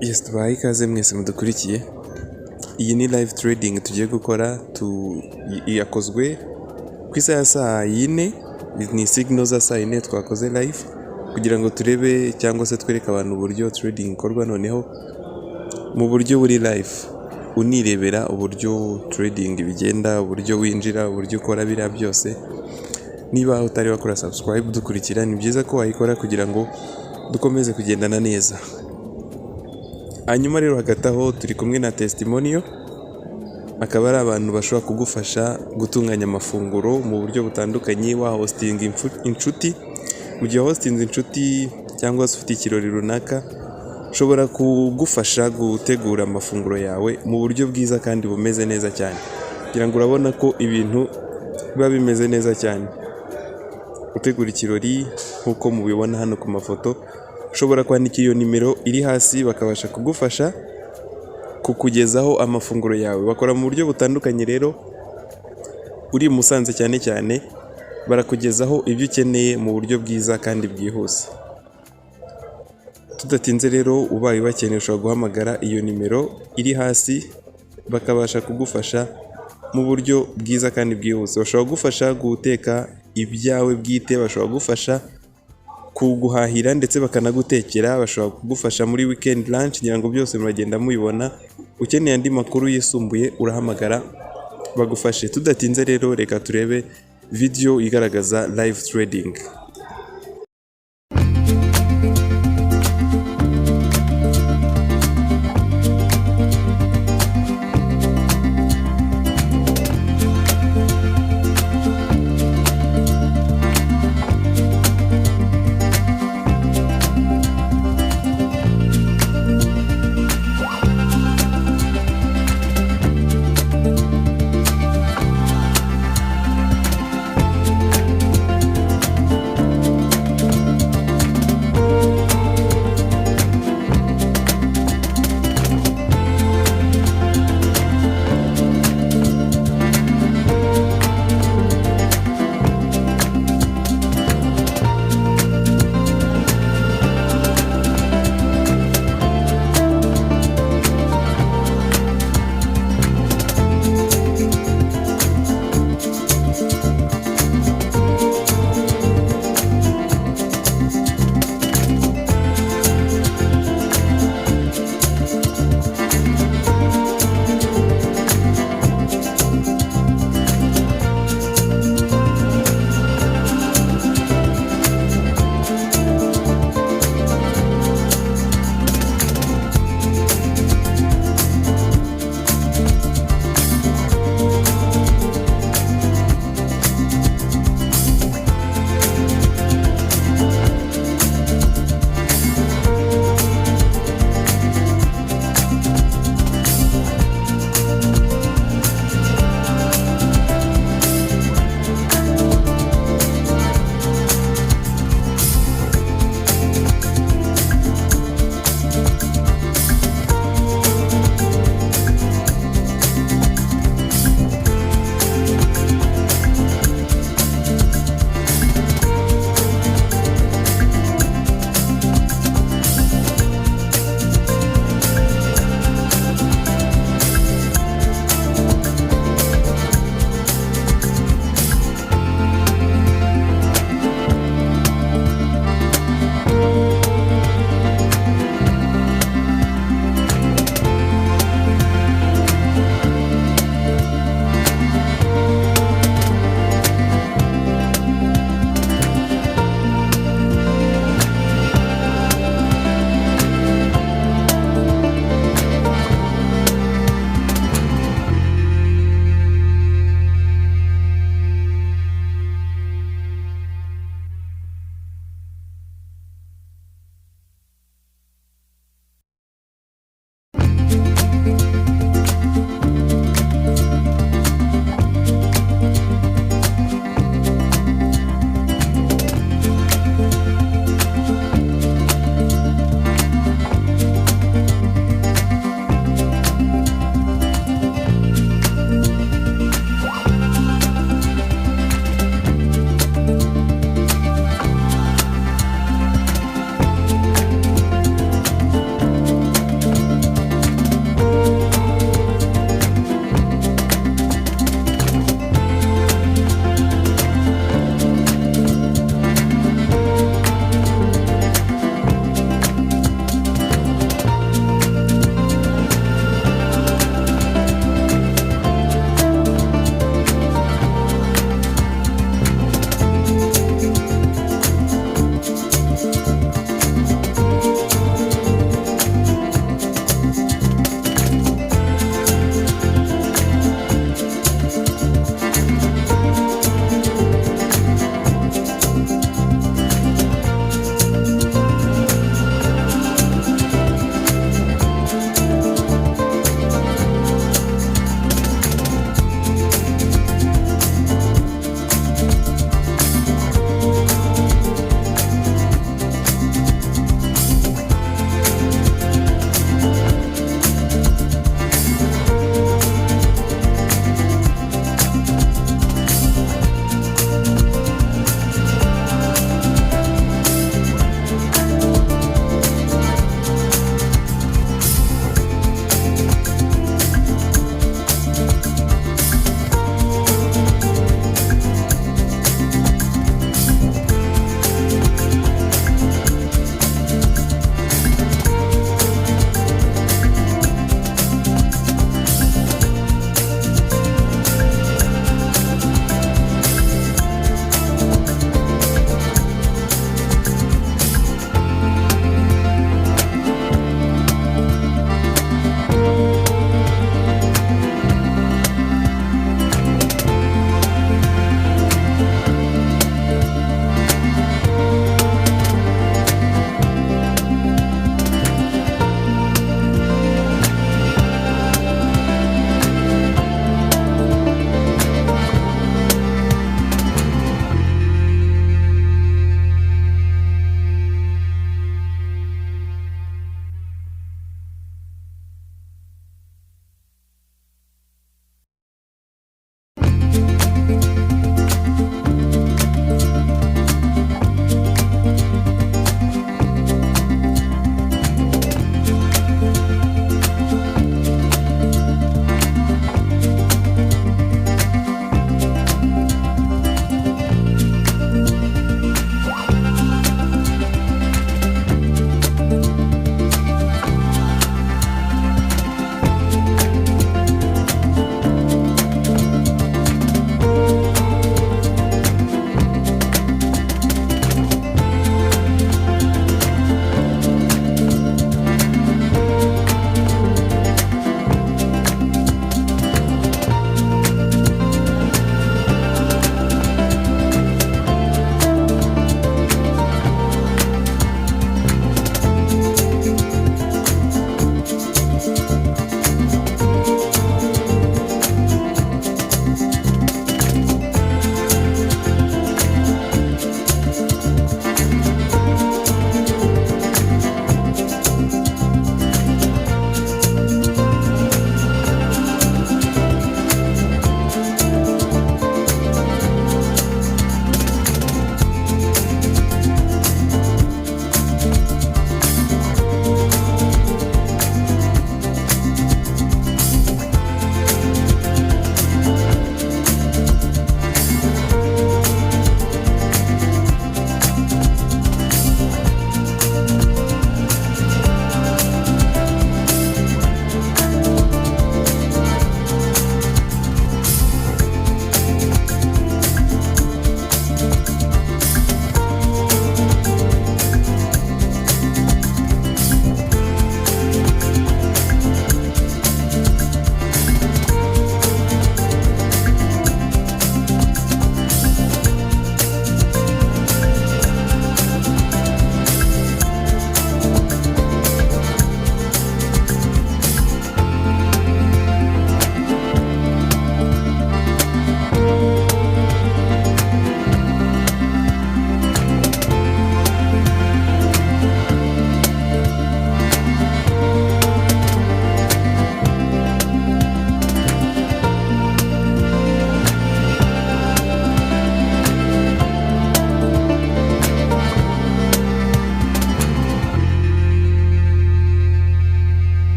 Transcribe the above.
Yes, tubahaye ikaze mwese mudukurikiye. Iyi ni live trading tugiye gukora, yakozwe ku isaha ya saa yine, ni signal za saa yine twakoze live kugira ngo turebe cyangwa se twereke abantu uburyo trading ikorwa, noneho mu buryo buri live unirebera uburyo trading bigenda, uburyo winjira, uburyo ukora biriya byose. Niba utari wakora subscribe dukurikira, ni byiza ko wayikora kugira ngo dukomeze kugendana neza. Hanyuma rero hagati aho turi kumwe na testimonial, akaba ari abantu bashobora kugufasha gutunganya amafunguro mu buryo butandukanye, wa hosting inshuti. Mu gihe hosting inshuti cyangwa se ufite ikirori runaka, ushobora kugufasha gutegura amafunguro yawe mu buryo bwiza kandi bumeze neza cyane. Kugira ngo urabona ko ibintu biba bimeze neza cyane. Gutegura ikirori nk'uko mubibona hano ku mafoto, ushobora kwandika iyo nimero iri hasi bakabasha kugufasha kukugezaho amafunguro yawe. Bakora mu buryo butandukanye rero, uri Musanze cyane cyane barakugezaho ibyo ukeneye mu buryo bwiza kandi bwihuse. Tudatinze rero, ubaye bakeneye ushobora guhamagara iyo nimero iri hasi bakabasha kugufasha mu buryo bwiza kandi bwihuse. Bashobora kugufasha guteka ibyawe bwite, bashobora kugufasha kuguhahira ndetse bakanagutekera, bashobora kugufasha muri weekend lunch, kugira ngo byose muragenda mubibona. Ukeneye andi makuru yisumbuye urahamagara bagufashe. Tudatinze rero, reka turebe video igaragaza live trading.